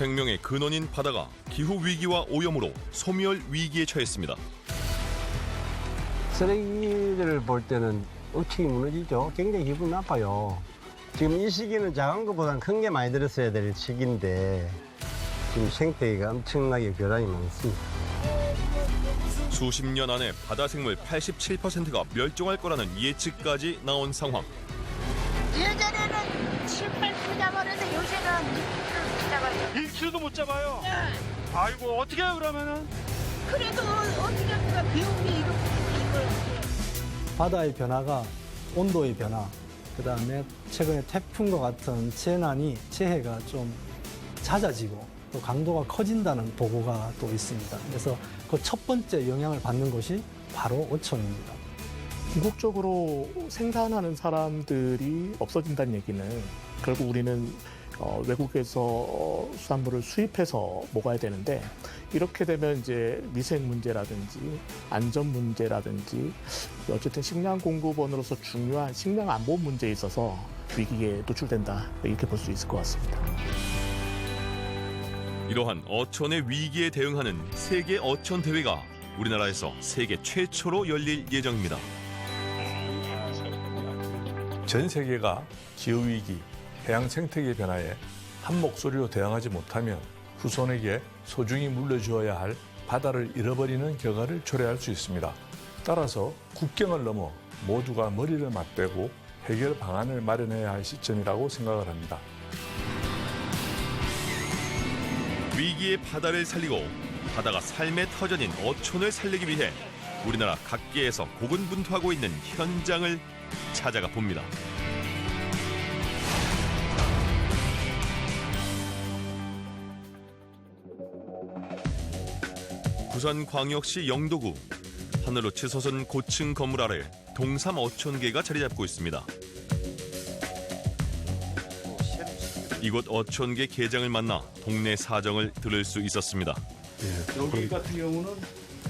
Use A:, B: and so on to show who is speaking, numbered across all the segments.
A: 생명의 근원인 바다가 기후 위기와 오염으로 소멸 위기에 처했습니다.
B: 쓰레기를 볼 때는 억측이 무너지죠. 굉장히 기분 나빠요. 지금 이 시기는 작은 것보다는 큰 게 많이 들었어야 될 시기인데 지금 생태계가 엄청나게 교란이 많습니다.
A: 수십 년 안에 바다 생물 87%가 멸종할 거라는 예측까지 나온 상황.
C: 예전에는 7, 8kg 잡았는데 요새는 6kg 잡아요.
D: 1kg도 못 잡아요?
C: 네.
D: 아이고 어떻게 해요 그러면은?
C: 그래도 어떻게 우리가 배운 게 이걸
E: 바다의 변화가 온도의 변화, 그다음에 최근에 태풍과 같은 재해가 좀 잦아지고 또 강도가 커진다는 보고가 또 있습니다. 그래서 그 첫 번째 영향을 받는 곳이 바로 어촌입니다.
F: 궁극적으로 생산하는 사람들이 없어진다는 얘기는 결국 우리는 외국에서 수산물을 수입해서 먹어야 되는데 이렇게 되면 이제 위생 문제라든지 안전 문제라든지 어쨌든 식량 공급원으로서 중요한 식량 안보 문제에 있어서 위기에 노출된다 이렇게 볼 수 있을 것 같습니다.
A: 이러한 어촌의 위기에 대응하는 세계 어촌 대회가 우리나라에서 세계 최초로 열릴 예정입니다.
G: 전 세계가 기후위기, 해양 생태계 변화에 한 목소리로 대응하지 못하면 후손에게 소중히 물려주어야 할 바다를 잃어버리는 결과를 초래할 수 있습니다. 따라서 국경을 넘어 모두가 머리를 맞대고 해결 방안을 마련해야 할 시점이라고 생각을 합니다.
A: 위기의 바다를 살리고 바다가 삶의 터전인 어촌을 살리기 위해 우리나라 각계에서 고군분투하고 있는 현장을 찾아가 봅니다. 부산광역시 영도구 하늘로 치솟은 고층 건물 아래 동삼 어촌계가 자리 잡고 있습니다. 이곳 어촌계 계장을 만나 동네 사정을 들을 수 있었습니다.
D: 여기 같은 경우는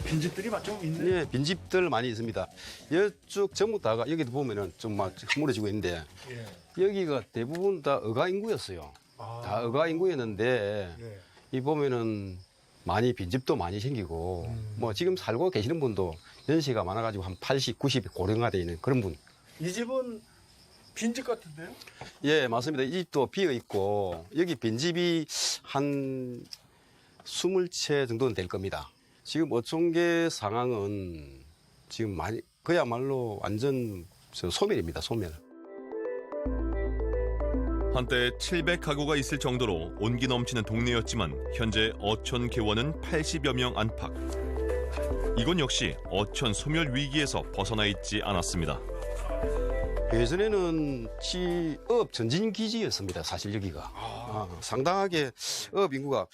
D: 빈집들이 좀 있네.
H: 네, 빈집들 많이 있습니다. 이쪽 전부 다가 여기도 보면은 좀 막 흐물어지고 있는데 여기가 대부분 다 어가 인구였어요. 다 어가 인구였는데 이 보면은 많이 빈집도 많이 생기고 뭐 지금 살고 계시는 분도 연세가 많아가지고 한 80, 90이 고령화 돼 있는 그런 분.
D: 이 집은 빈집 같은데요?
H: 예, 맞습니다. 이 집도 비어 있고 여기 빈집이 한 20채 정도는 될 겁니다. 지금 어촌계 상황은 지금 많이 그야말로 완전 소멸입니다. 소멸.
A: 한때 700가구가 있을 정도로 온기 넘치는 동네였지만 현재 어촌 개원은 80여 명 안팎. 이곳 역시 어촌 소멸 위기에서 벗어나 있지 않았습니다.
H: 예전에는 업 전진 기지였습니다. 사실 여기가 상당하게 업 인구가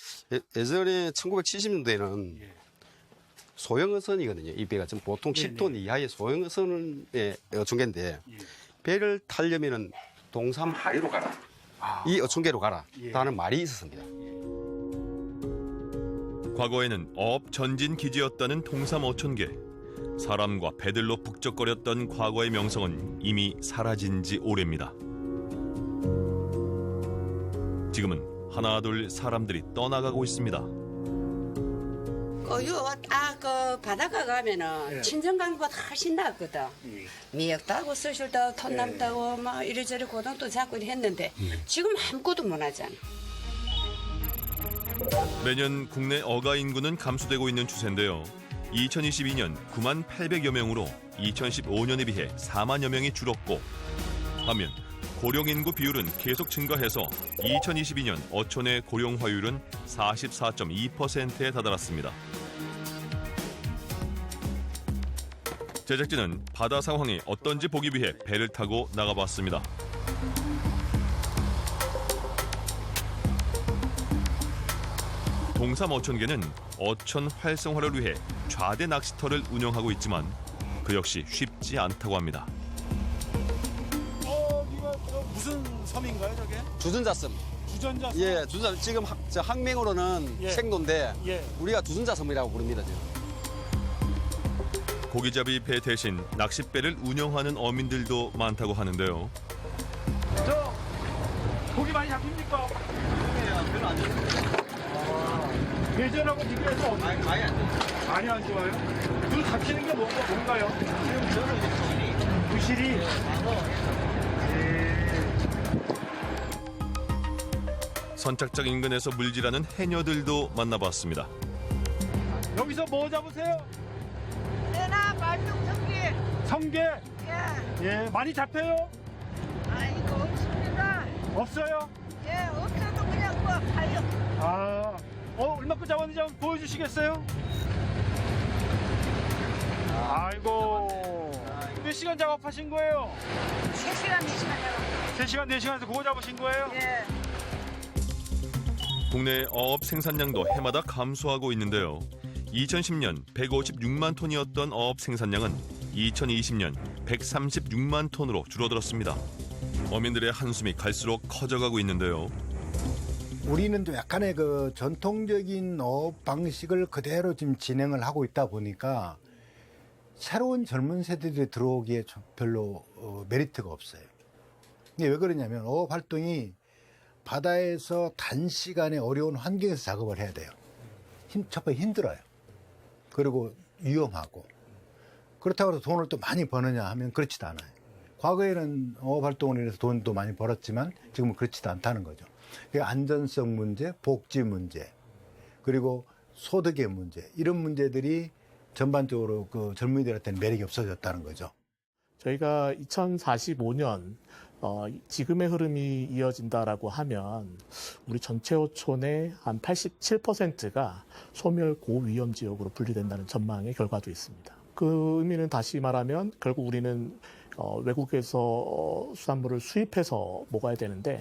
H: 예전에 1970년대에는 소형 어선이거든요. 이 배가 지금 보통 10톤 이하의 소형 어선의 어촌계인데 배를 타려면은 동삼 하리로 가라. 이 어촌계로 가라. 라는 말이 있었습니다.
A: 과거에는 어업 전진 기지였다는 동삼 어촌계. 사람과 배들로 북적거렸던 과거의 명성은 이미 사라진 지 오래입니다. 지금은 하나둘 사람들이 떠나가고 있습니다.
I: 그 바닷가 가면은 친정강보다 훨씬 낫거든. 미역도 하고 수술도 하고 톤남도 하고 막 이래저래 고등도 잡고 했는데 지금 아무것도 못 하잖아.
A: 매년 국내 어가 인구는 감소되고 있는 추세인데요. 2022년 9만 800여 명으로 2015년에 비해 4만여 명이 줄었고 반면 고령 인구 비율은 계속 증가해서 2022년 어촌의 고령화율은 44.2%에 다다랐습니다. 제작진은 바다 상황이 어떤지 보기 위해 배를 타고 나가봤습니다. 동삼 어촌계는 어촌 활성화를 위해 좌대 낚시터를 운영하고 있지만 그 역시 쉽지 않다고 합니다.
D: 여기가 무슨 섬인가요, 저게?
H: 주전자섬.
D: 주전자섬?
H: 예, 주전자 지금 학명으로는 생도인데 우리가 주전자섬이라고 부릅니다. 지금.
A: 고기잡이 배 대신 낚싯배를 운영하는 어민들도 많다고 하는데요.
D: 고기 많이 잡힙니까?
H: 별로 안
D: 예전하고 비교해서 많이 안 좋아요. 많이 안 좋아요? 눈 다치는 게 뭔가요? 부실이.
A: 선착장 인근에서 물질하는 해녀들도 만나봤습니다.
D: 여기서 뭐 잡으세요?
C: 내나 말뚝 성게.
D: 성게.
C: 예.
D: 예, 많이 잡혀요?
C: 아이고 없습니다.
D: 없어요?
C: 예, 없어도 그냥 뭐 가요.
D: 아, 얼마큼 잡았는지 한번 보여주시겠어요? 아이고, 몇 시간 작업하신 거예요?
C: 3시간, 4시간 잡아.
D: 3시간, 4시간에서 그거 잡으신 거예요?
C: 예.
A: 국내 어업 생산량도 해마다 감소하고 있는데요. 2010년 156만 톤이었던 어업 생산량은 2020년 136만 톤으로 줄어들었습니다. 어민들의 한숨이 갈수록 커져가고 있는데요.
J: 우리는 또 약간의 그 전통적인 어업 방식을 그대로 지금 진행을 하고 있다 보니까 새로운 젊은 세대들이 들어오기에 별로 메리트가 없어요. 이게 왜 그러냐면 어업 활동이 바다에서 단시간에 어려운 환경에서 작업을 해야 돼요. 첫 번째 힘들어요. 그리고 위험하고. 그렇다고 해서 돈을 또 많이 버느냐 하면 그렇지도 않아요. 과거에는 어업 활동을 해서 돈도 많이 벌었지만 지금은 그렇지도 않다는 거죠. 안전성 문제, 복지 문제, 그리고 소득의 문제, 이런 문제들이 전반적으로 그 젊은이들한테는 매력이 없어졌다는 거죠.
F: 저희가 2045년 지금의 흐름이 이어진다라고 하면 우리 전체 어촌의 한 87%가 소멸 고위험 지역으로 분류된다는 전망의 결과도 있습니다. 그 의미는 다시 말하면 결국 우리는 외국에서 수산물을 수입해서 먹어야 되는데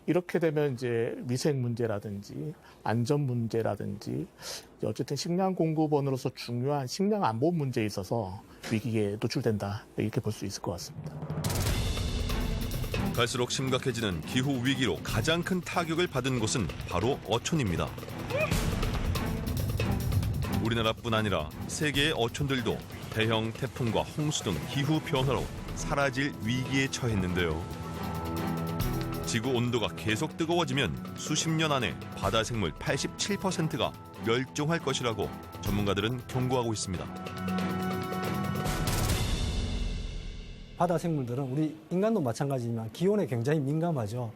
F: 이렇게 되면 이제 위생 문제라든지 안전 문제라든지 어쨌든 식량 공급원으로서 중요한 식량 안보 문제에 있어서 위기에 노출된다 이렇게 볼 수 있을 것 같습니다.
A: 갈수록 심각해지는 기후 위기로 가장 큰 타격을 받은 곳은 바로 어촌입니다. 우리나라뿐 아니라 세계의 어촌들도 대형 태풍과 홍수 등 기후 변화로 사라질 위기에 처했는데요. 지구 온도가 계속 뜨거워지면 수십 년 안에 바다 생물 87%가 멸종할 것이라고 전문가들은 경고하고 있습니다.
E: 바다 생물들은 우리 인간도 마찬가지지만 기온에 굉장히 민감하죠.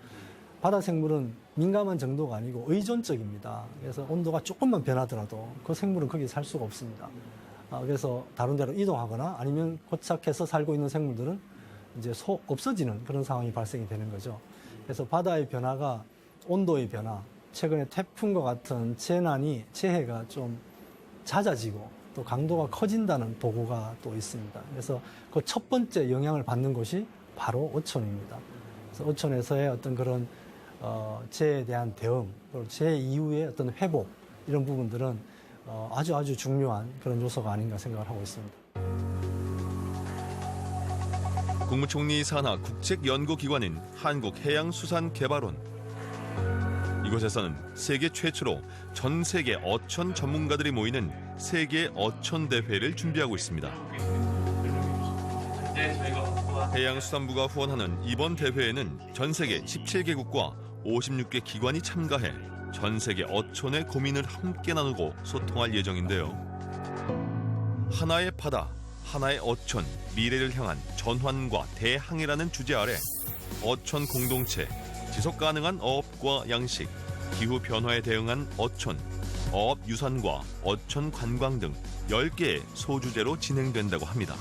E: 바다 생물은 민감한 정도가 아니고 의존적입니다. 그래서 온도가 조금만 변하더라도 그 생물은 거기 살 수가 없습니다. 그래서 다른 데로 이동하거나 아니면 고착해서 살고 있는 생물들은 이제 없어지는 그런 상황이 발생이 되는 거죠. 그래서 바다의 변화가 온도의 변화, 최근에 태풍과 같은 재해가 좀 잦아지고 또 강도가 커진다는 보고가 또 있습니다. 그래서 그 첫 번째 영향을 받는 곳이 바로 어촌입니다. 그래서 어촌에서의 어떤 그런 재해에 대한 대응, 그리고 재해 이후의 어떤 회복 이런 부분들은 아주 중요한 그런 요소가 아닌가 생각을 하고 있습니다.
A: 국무총리 산하 국책연구기관인 한국해양수산개발원. 이곳에서는 세계 최초로 전 세계 어촌 전문가들이 모이는 세계 어촌 대회를 준비하고 있습니다. 해양수산부가 후원하는 이번 대회에는 전 세계 17개국과 56개 기관이 참가해 전 세계 어촌의 고민을 함께 나누고 소통할 예정인데요. 하나의 바다, 하나의 어촌, 미래를 향한 전환과 대항해라는 주제 아래 어촌 공동체, 지속 가능한 어업과 양식, 기후 변화에 대응한 어촌, 어업 유산과 어촌 관광 등 10개의 소주제로 진행된다고 합니다.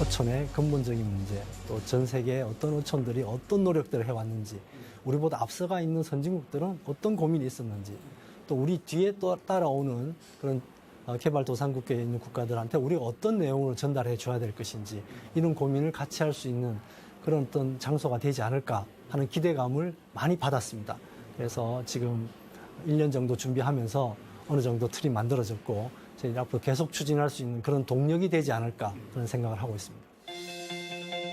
E: 어촌의 근본적인 문제, 또 전 세계의 어떤 어촌들이 어떤 노력들을 해왔는지, 우리보다 앞서가 있는 선진국들은 어떤 고민이 있었는지, 또 우리 뒤에 또 따라오는 그런 개발도상국가에 있는 국가들한테 우리가 어떤 내용을 전달해 줘야 될 것인지, 이런 고민을 같이 할 수 있는 그런 어떤 장소가 되지 않을까 하는 기대감을 많이 받았습니다. 그래서 지금 1년 정도 준비하면서 어느 정도 틀이 만들어졌고, 저희 앞으로 계속 추진할 수 있는 그런 동력이 되지 않을까 그런 생각을 하고 있습니다.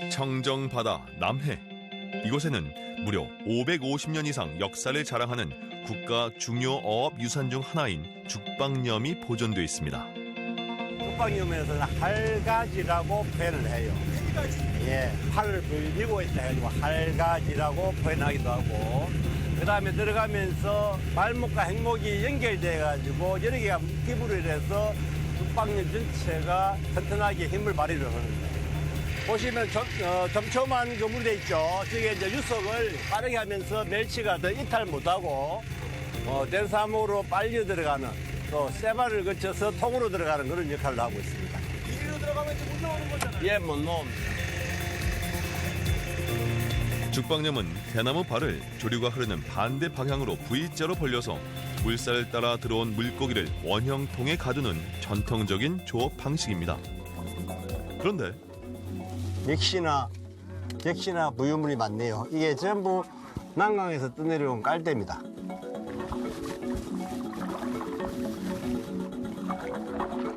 A: 청정바다 남해. 이곳에는 무려 550년 이상 역사를 자랑하는 국가 중요 어업 유산 중 하나인 죽방염이 보존돼 있습니다.
B: 죽방염에서는 할가지라고 표현을 해요. 예, 팔을 벌리고 있다 해가지고 할가지라고 표현하기도 하고, 그 다음에 들어가면서 발목과 행목이 연결돼가지고 여러 개가 피부로 인해서 죽방염 전체가 튼튼하게 힘을 발휘를 하는 거예요. 보시면 점초만 그물돼 있죠. 저게 이제 유속을 빠르게 하면서 멸치가 더 이탈 못하고 대사목으로 빨려 들어가는, 또 쇠발을 거쳐서 통으로 들어가는 그런 역할을 하고 있습니다.
D: 이리로 들어가면 이제 못 나오는 거잖아요.
B: 예, 못 나옵니다.
A: 죽방염은 대나무 발을 조류가 흐르는 반대 방향으로 V자로 벌려서 물살을 따라 들어온 물고기를 원형통에 가두는 전통적인 조업 방식입니다. 그런데
B: 역시나 부유물이 많네요. 이게 전부 난강에서 떠내려온 깔대입니다.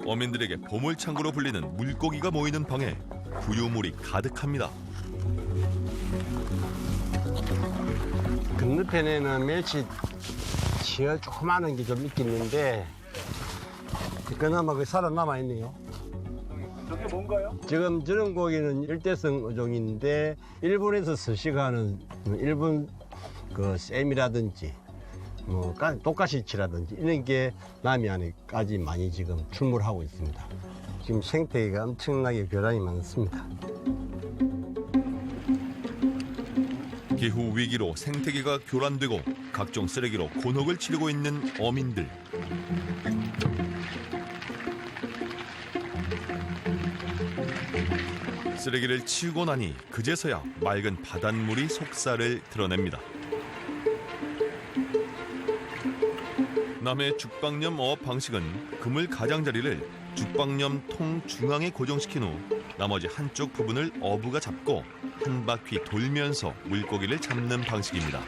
A: 어민들에게 보물창고로 불리는 물고기가 모이는 방에 부유물이 가득합니다.
B: 건너편에는 멸치 지어 조그마한 게 좀 있긴 있는데 그나마 그 살아남아 있네요.
D: 저게 뭔가요?
B: 지금 저런 고기는 일대성 어종인데 일본에서 서식하는 일본 그 쌤이라든지 독가시치라든지 이런 게 남해안에까지 많이 지금 출몰하고 있습니다. 지금 생태계가 엄청나게 변화가 많습니다.
A: 기후 위기로 생태계가 교란되고 각종 쓰레기로 곤혹을 치르고 있는 어민들. 쓰레기를 치우고 나니 그제서야 맑은 바닷물이 속살을 드러냅니다. 남해 죽방염 어업 방식은 그물 가장자리를 죽방염 통 중앙에 고정시킨 후 나머지 한쪽 부분을 어부가 잡고 한 바퀴 돌면서 물고기를 잡는 방식입니다.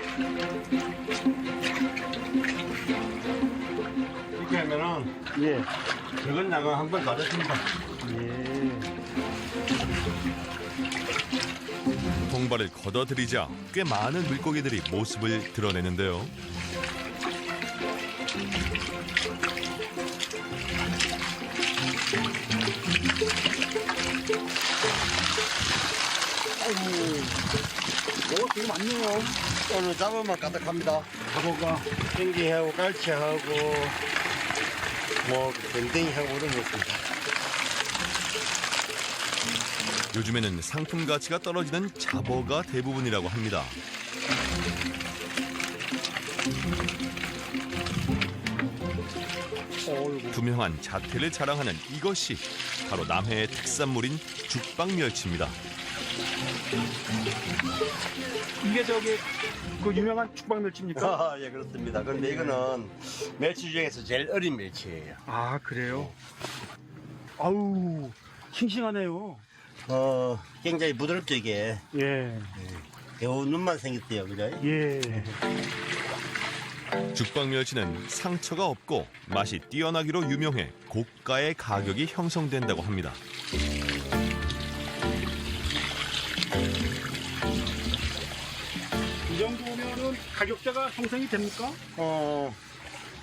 B: 이렇게 하면은 적은 양은 한 번 가졌습니다.
A: 통발을 걷어들이자 꽤 많은 물고기들이 모습을 드러내는데요.
B: 뭐가 되게 많네요. 오늘 잡으면 가득합니다. 잡어가 땡기하고 깔치하고 밴댕이하고 이런 거 있습니다.
A: 요즘에는 상품 가치가 떨어지는 잡어가 대부분이라고 합니다. 투명한 자태를 자랑하는 이것이 바로 남해의 특산물인 죽방멸치입니다.
D: 이게 저기 그 유명한 죽방멸치입니까?
B: 예, 그렇습니다. 그런데 이거는 멸치 중에서 제일 어린 멸치예요.
D: 아, 그래요? 아우, 싱싱하네요.
B: 굉장히 부드럽죠, 이게.
D: 예.
B: 겨우 눈만 생겼대요, 그죠?
D: 예.
A: 죽방멸치는 상처가 없고 맛이 뛰어나기로 유명해 고가의 가격이 형성된다고 합니다.
D: 이 정도면은 가격대가 형성이 됩니까?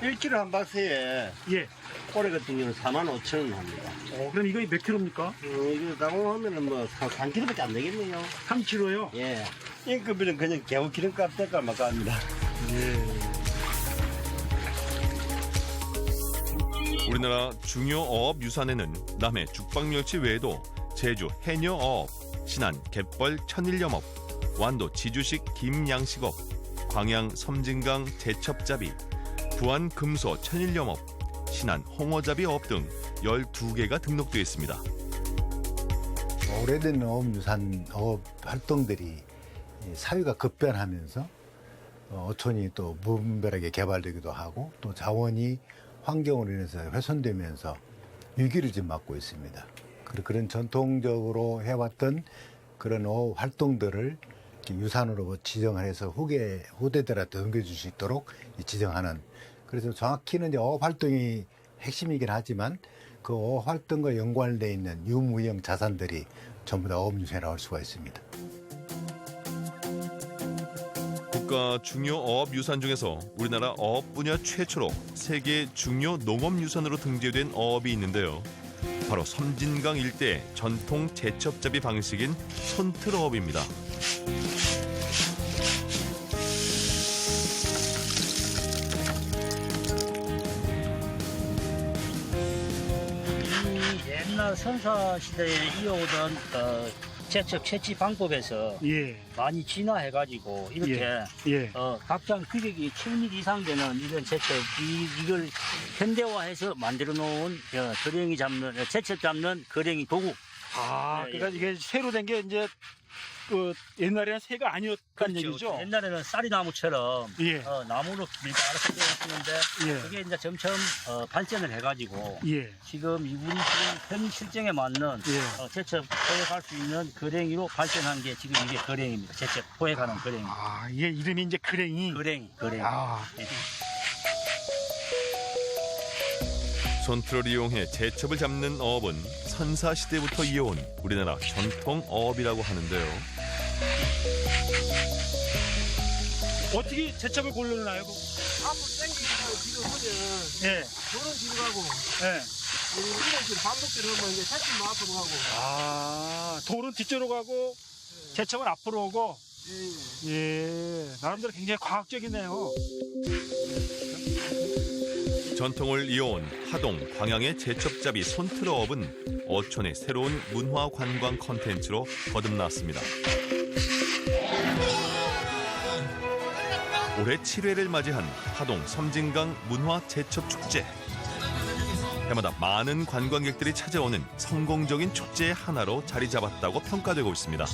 B: 1kg 한 박스에
D: 예.
B: 꼬리 같은 경우는 45,000원 합니다.
D: 그럼 이거 몇 킬로입니까?
B: 이거 당호하면은 뭐 3kg밖에 안 되겠네요.
D: 3킬로요?
B: 예. 인건비는 그냥 개우 기름값 대가만 갑니다.
A: 우리나라 중요 어업 유산에는 남해 죽방멸치 외에도 제주 해녀 어업, 신안 갯벌 천일염업, 완도 지주식 김양식업, 광양 섬진강 제첩잡이, 부안 금소 천일염업, 신안 홍어잡이 어업 등 12개가 등록되어 있습니다.
J: 오래된 어업유산 어업 활동들이 사회가 급변하면서 어촌이 또 무분별하게 개발되기도 하고 또 자원이 환경으로 인해서 훼손되면서 위기를 지금 맞고 있습니다. 그런 전통적으로 해왔던 그런 어업 활동들을 유산으로 지정을 해서 후대들한테 넘겨줄 수 있도록 지정하는, 그래서 정확히는 이제 어업 활동이 핵심이긴 하지만 그 어업 활동과 연관되어 있는 유무형 자산들이 전부 다 어업유산에 나올 수가 있습니다.
A: 국가 중요 어업 유산 중에서 우리나라 어업 분야 최초로 세계 중요 농업 유산으로 등재된 어업이 있는데요. 바로 섬진강 일대의 전통 제첩잡이 방식인 손틀어업입니다.
K: 옛날 선사 시대에 이어오던 제첩 채취 방법에서 많이 진화해가지고 이렇게 각장 규격이 7mm 이상 되는 이런 제첩 이걸 현대화해서 만들어 놓은 거랭이 잡는 제첩 잡는 거랭이 도구.
D: 그러니까 이게 새로 된 게 이제 그 옛날에는 새가 아니었다는 얘기죠.
K: 옛날에는 쌀이나무처럼 나무로 밀고 알아서 되었는데 그게 이제 점점 발전을 해가지고 지금 이분이 지금 현 실정에 맞는 제첩 포획할 수 있는 거랭이로 발전한 게 지금 이게 거랭입니다. 제첩 포획하는 거랭이.
D: 이게 이름이 이제 거랭이.
K: 거랭이.
A: 손틀을 이용해 제첩을 잡는 어업은 선사시대부터 이어온 우리나라 전통 어업이라고 하는데요.
D: 어떻게 제첩을 고르나요?
C: 앞으로 당기고 지금 하면 도로 뒤로 가고 이런 식으로 반복적으로 하면 이제 제첩만 앞으로 가고
D: 돌은 뒤쪽으로 가고 제첩은 앞으로 오고 나름대로 굉장히 과학적이네요.
A: 전통을 이어온 하동, 광양의 제첩잡이 손틀어업은 어촌의 새로운 문화 관광 컨텐츠로 거듭났습니다. 올해 7회를 맞이한 하동 섬진강 문화 제첩 축제. 해마다 많은 관광객들이 찾아오는 성공적인 축제의 하나로 자리 잡았다고 평가되고 있습니다.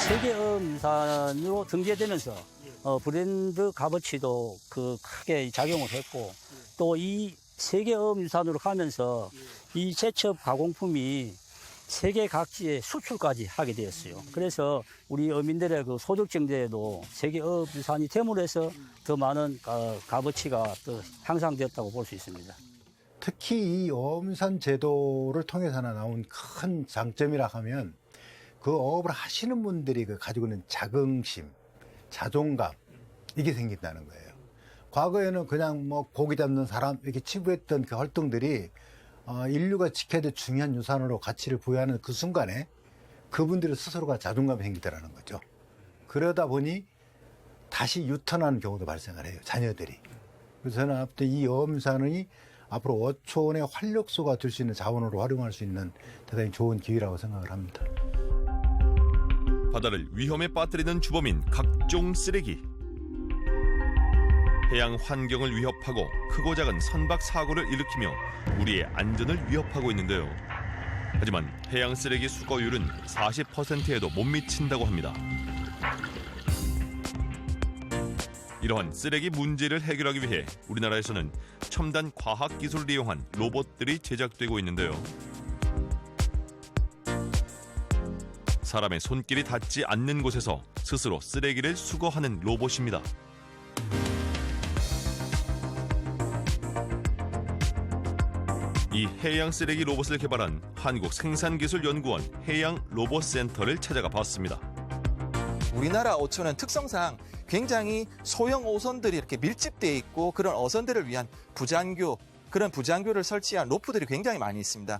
K: 세계어민산으로 등재되면서 브랜드 값어치도 크게 작용을 했고 또 이 세계어민산으로 가면서 이 제첩 가공품이 세계 각지에 수출까지 하게 되었어요. 그래서 우리 어민들의 그 소득 증대에도 세계어민산이 됨으로 해서 더 많은 값어치가 또 향상되었다고 볼 수 있습니다.
J: 특히 이 어민산 제도를 통해서 나온 큰 장점이라 하면 그 어업을 하시는 분들이 가지고 있는 자긍심, 자존감 이게 생긴다는 거예요. 과거에는 그냥 뭐 고기 잡는 사람 이렇게 치부했던 그 활동들이 인류가 지켜야 될 중요한 유산으로 가치를 부여하는 그 순간에 그분들의 스스로가 자존감이 생기더라는 거죠. 그러다 보니 다시 유턴하는 경우도 발생을 해요. 자녀들이. 그래서 저는 앞으로 이 어민산이 앞으로 어촌의 활력소가 될 수 있는 자원으로 활용할 수 있는 대단히 좋은 기회라고 생각을 합니다.
A: 바다를 위험에 빠뜨리는 주범인 각종 쓰레기. 해양 환경을 위협하고 크고 작은 선박 사고를 일으키며 우리의 안전을 위협하고 있는데요. 하지만 해양 쓰레기 수거율은 40%에도 못 미친다고 합니다. 이러한 쓰레기 문제를 해결하기 위해 우리나라에서는 첨단 과학 기술을 이용한 로봇들이 제작되고 있는데요. 사람의 손길이 닿지 않는 곳에서 스스로 쓰레기를 수거하는 로봇입니다. 이 해양 쓰레기 로봇을 개발한 한국생산기술연구원 해양로봇센터를 찾아가 봤습니다.
L: 우리나라 어촌은 특성상 굉장히 소형 어선들이 이렇게 밀집되어 있고 그런 어선들을 위한 부장교, 그런 부장교를 설치한 로프들이 굉장히 많이 있습니다.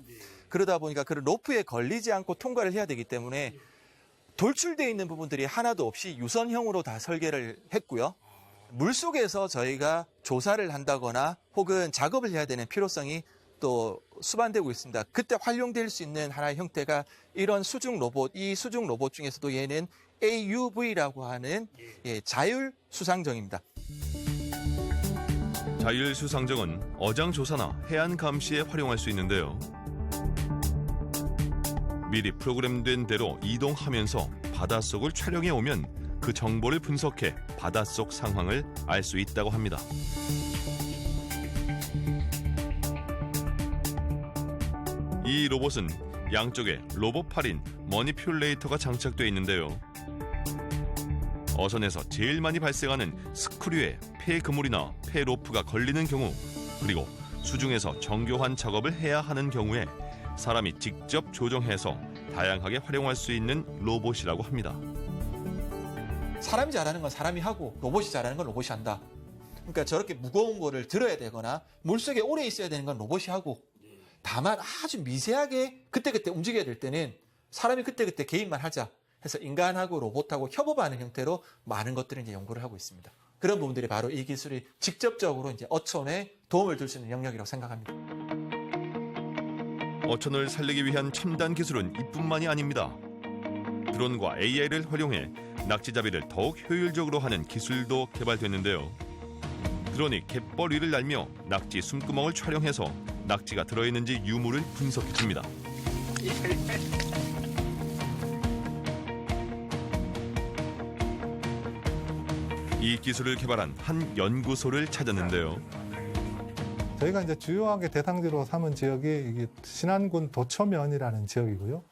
L: 그러다 보니까 그런 로프에 걸리지 않고 통과를 해야 되기 때문에 돌출되어 있는 부분들이 하나도 없이 유선형으로 다 설계를 했고요. 물속에서 저희가 조사를 한다거나 혹은 작업을 해야 되는 필요성이 또 수반되고 있습니다. 그때 활용될 수 있는 하나의 형태가 이런 수중 로봇, 이 수중 로봇 중에서도 얘는 AUV라고 하는 자율 수상정입니다.
A: 자율 수상정은 어장 조사나 해안 감시에 활용할 수 있는데요. 미리 프로그램된 대로 이동하면서 바닷속을 촬영해 오면 그 정보를 분석해 바닷속 상황을 알 수 있다고 합니다. 이 로봇은 양쪽에 로봇팔인 머니퓰레이터가 장착되어 있는데요. 어선에서 제일 많이 발생하는 스크류에 폐 그물이나 폐 로프가 걸리는 경우, 그리고 수중에서 정교한 작업을 해야 하는 경우에 사람이 직접 조정해서 다양하게 활용할 수 있는 로봇이라고 합니다.
L: 사람이 잘하는 건 사람이 하고 로봇이 잘하는 건 로봇이 한다. 그러니까 저렇게 무거운 거를 들어야 되거나 물속에 오래 있어야 되는 건 로봇이 하고 다만 아주 미세하게 그때그때 움직여야 될 때는 사람이 그때그때 개입만 하자 해서 인간하고 로봇하고 협업하는 형태로 많은 것들을 이제 연구를 하고 있습니다. 그런 부분들이 바로 이 기술이 직접적으로 이제 어촌에 도움을 줄 수 있는 영역이라고 생각합니다.
A: 어촌을 살리기 위한 첨단 기술은 이뿐만이 아닙니다. 드론과 AI를 활용해 낙지잡이를 더욱 효율적으로 하는 기술도 개발됐는데요. 드론이 갯벌 위를 날며 낙지 숨구멍을 촬영해서 낙지가 들어있는지 유무를 분석해줍니다. 이 기술을 개발한 한 연구소를 찾았는데요.
M: 저희가 이제 주요하게 대상지로 삼은 지역이 이게 신안군 도초면이라는 지역이고요.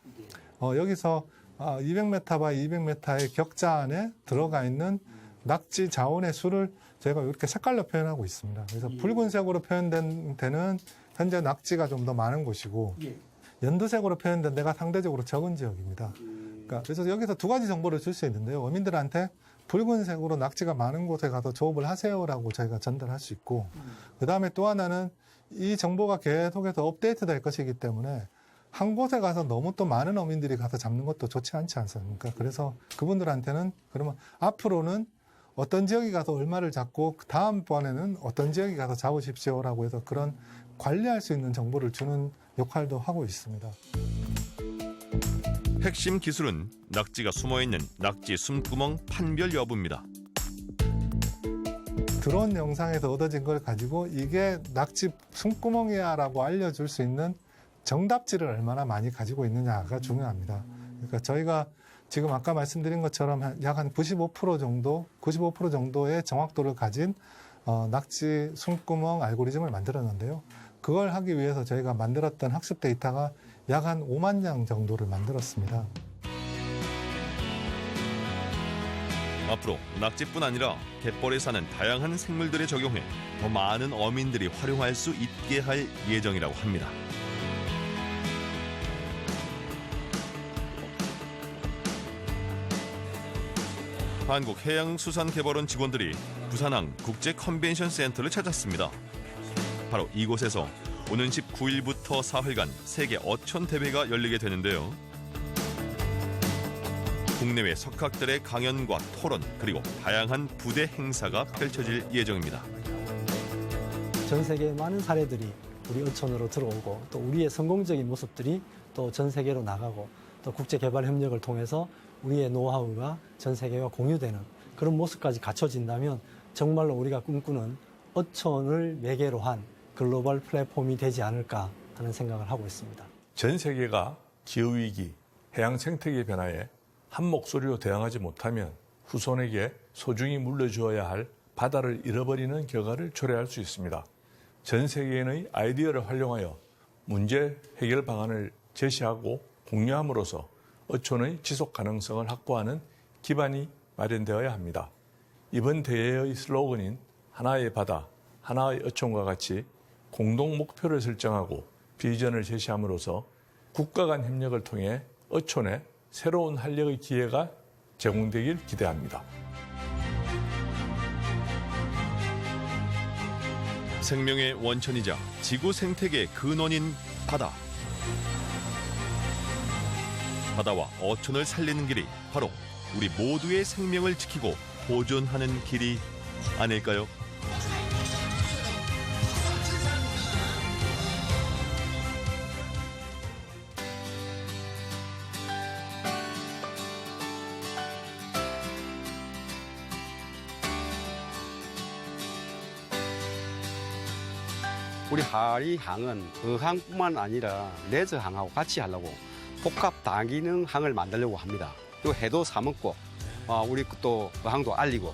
M: 여기서 200m 바이 200m의 격자 안에 들어가 있는 낙지 자원의 수를 저희가 이렇게 색깔로 표현하고 있습니다. 그래서 붉은색으로 표현된 데는 현재 낙지가 좀 더 많은 곳이고 연두색으로 표현된 데가 상대적으로 적은 지역입니다. 그래서 여기서 두 가지 정보를 줄 수 있는데요. 어민들한테 붉은색으로 낙지가 많은 곳에 가서 조업을 하세요라고 저희가 전달할 수 있고, 그 다음에 또 하나는 이 정보가 계속해서 업데이트 될 것이기 때문에 한 곳에 가서 너무 또 많은 어민들이 가서 잡는 것도 좋지 않지 않습니까? 그래서 그분들한테는 그러면 앞으로는 어떤 지역에 가서 얼마를 잡고 다음번에는 어떤 지역에 가서 잡으십시오라고 해서 그런 관리할 수 있는 정보를 주는 역할도 하고 있습니다.
A: 핵심 기술은 낙지가 숨어있는 낙지 숨구멍 판별 여부입니다.
M: 드론 영상에서 얻어진 걸 가지고 이게 낙지 숨구멍이야 라고 알려줄 수 있는 정답지를 얼마나 많이 가지고 있느냐가 중요합니다. 그러니까 저희가 지금 아까 말씀드린 것처럼 약 한 95% 정도의 정확도를 가진 낙지 숨구멍 알고리즘을 만들었는데요. 그걸 하기 위해서 저희가 만들었던 학습 데이터가 약 한 5만 장 정도를 만들었습니다.
A: 앞으로 낙지뿐 아니라 갯벌에 사는 다양한 생물들에 적용해 더 많은 어민들이 활용할 수 있게 할 예정이라고 합니다. 한국해양수산개발원 직원들이 부산항 국제컨벤션센터를 찾았습니다. 바로 이곳에서 오는 19일부터 사흘간 세계 어촌 대회가 열리게 되는데요. 국내외 석학들의 강연과 토론 그리고 다양한 부대 행사가 펼쳐질 예정입니다.
E: 전 세계의 많은 사례들이 우리 어촌으로 들어오고 또 우리의 성공적인 모습들이 또 전 세계로 나가고 또 국제개발협력을 통해서 우리의 노하우가 전 세계와 공유되는 그런 모습까지 갖춰진다면 정말로 우리가 꿈꾸는 어촌을 매개로 한 글로벌 플랫폼이 되지 않을까 하는 생각을 하고 있습니다.
G: 전 세계가 기후위기, 해양 생태계 변화에 한 목소리로 대응하지 못하면 후손에게 소중히 물려주어야 할 바다를 잃어버리는 결과를 초래할 수 있습니다. 전 세계인의 아이디어를 활용하여 문제 해결 방안을 제시하고 공유함으로써 어촌의 지속 가능성을 확보하는 기반이 마련되어야 합니다. 이번 대회의 슬로건인 하나의 바다, 하나의 어촌과 같이 공동 목표를 설정하고 비전을 제시함으로써 국가 간 협력을 통해 어촌에 새로운 활력의 기회가 제공되길 기대합니다.
A: 생명의 원천이자 지구 생태계의 근원인 바다. 바다와 어촌을 살리는 길이 바로 우리 모두의 생명을 지키고 보존하는 길이 아닐까요?
H: 우리 하리항은 어항뿐만 아니라 레저항하고 같이 하려고 복합 다기능 항을 만들려고 합니다. 또 해도 사먹고 우리 또 어항도 알리고